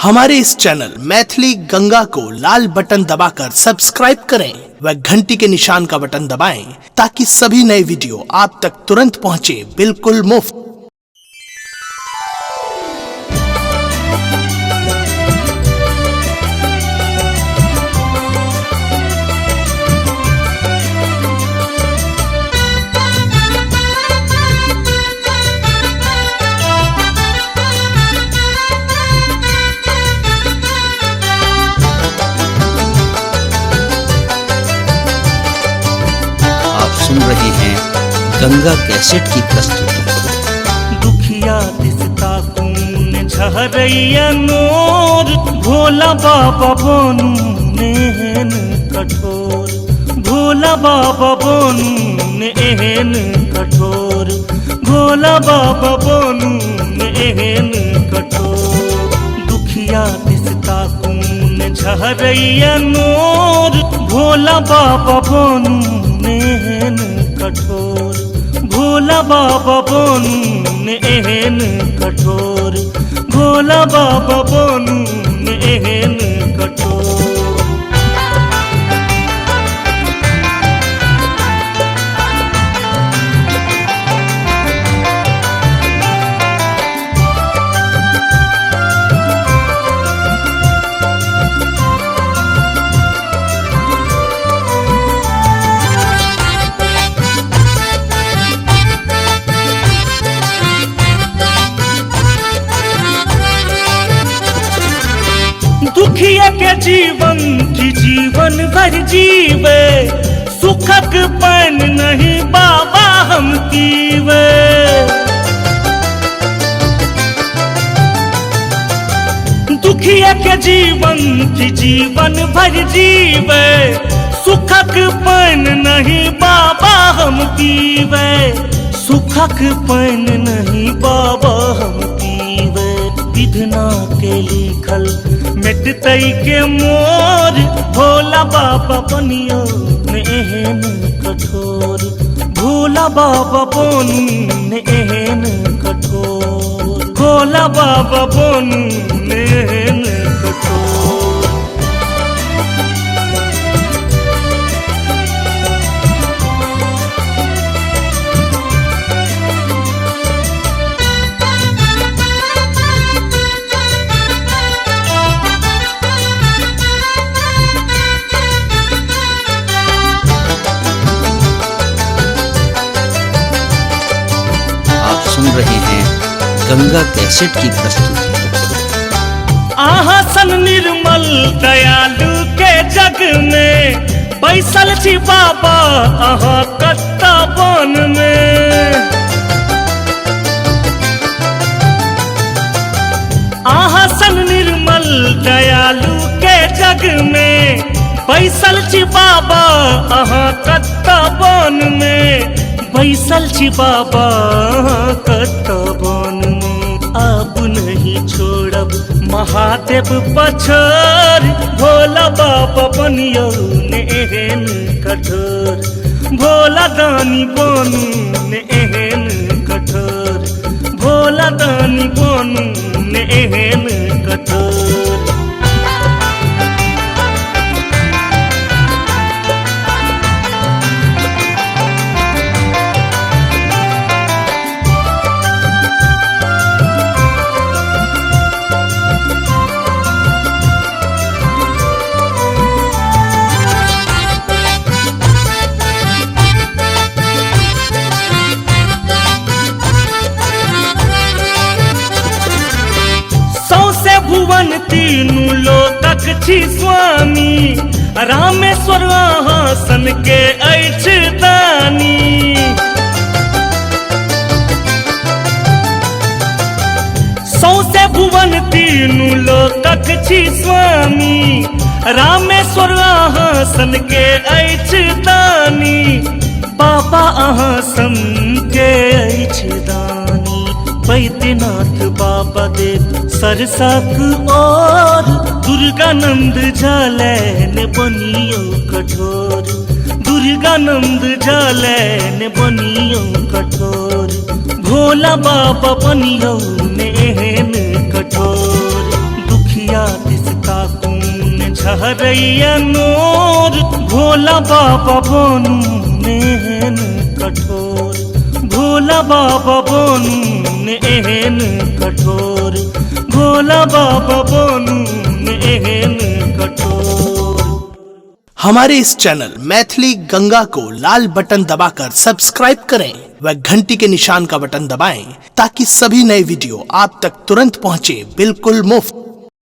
हमारे इस चैनल मैथिली गंगा को लाल बटन दबाकर सब्सक्राइब करें व घंटी के निशान का बटन दबाएं ताकि सभी नए वीडियो आप तक तुरंत पहुंचे बिल्कुल मुफ्त। सुन रहे हैं गंगा कैसेट की प्रस्तुति। दुखिया दिसता कून झरैया नोर, भोला बाबा बनू नेहन कठोर, भोला बाबा बनू नेहन कठोर, भोला बाबा बनू नेहन कठोर। दुखिया दिसता कून झरैया नोर, भोला बाबा बनू नेहन कठोर, भोला बाबा बनू नेहन कठोर, भोला बाबा बनू नेहन कठोर। दुखिया के जीवन की जीवन भर जीवे, सुखक पान नहीं बाबा हम पीवे। दुखिया के जीवन की जीवन भर जीवे, सुखक पान नहीं बाबा हम पीवे, सुखक पान नहीं बाबा हम पीवे। विधना के लिखल मिटतई के मोर, भोला बाबा बनियो नेहन कठोर, भोला बाबा बनू नेहन कठोर, भोला बाबा बनू नेहन कठोर। सुन रहे हैं गंगा कैसेट की प्रस्तुति। आहासन निर्मल दयालु के जग में, बैसल छी बाबा अहाँ कत्ता बन में। आहासन निर्मल दयालु के जग में, बैसल छी बाबा अहाँ कत्ता बन में, बैसल छी बाबा कत्ता बन में। अब नहीं छोड़ब महादेव पछोर, भोला बाबा बनियो नेहन कठोर, भोला दानी बनू नेहन कठोर, भोला दानी बनू नेहन कठोर। भुवन तीनू लोकक छी स्वामी, रामेश्वर हासन के अछि दानी। सौसे भुवन तीनू लोकक छी स्वामी, रामेश्वर हासन के अछि दानी। बाबा अहाँ सन के अछि दानी। बैद्यनाथ बाबा देव सरसक और, दुर्गानंद झालैन बनियो कठोर, दुर्गानंद झालैन बनियो कठोर, भोला बाबा बनियो नेहन कठोर। दुखिया लहरैया नोर भोला बाबा बनू नेहन कठोर भोला बाबा बनू नेहन कठोर भोला बाबा बनू नेहन कठोर। हमारे इस चैनल मैथिली गंगा को लाल बटन दबाकर सब्सक्राइब करें व घंटी के निशान का बटन दबाएं ताकि सभी नए वीडियो आप तक तुरंत पहुंचे बिल्कुल मुफ्त।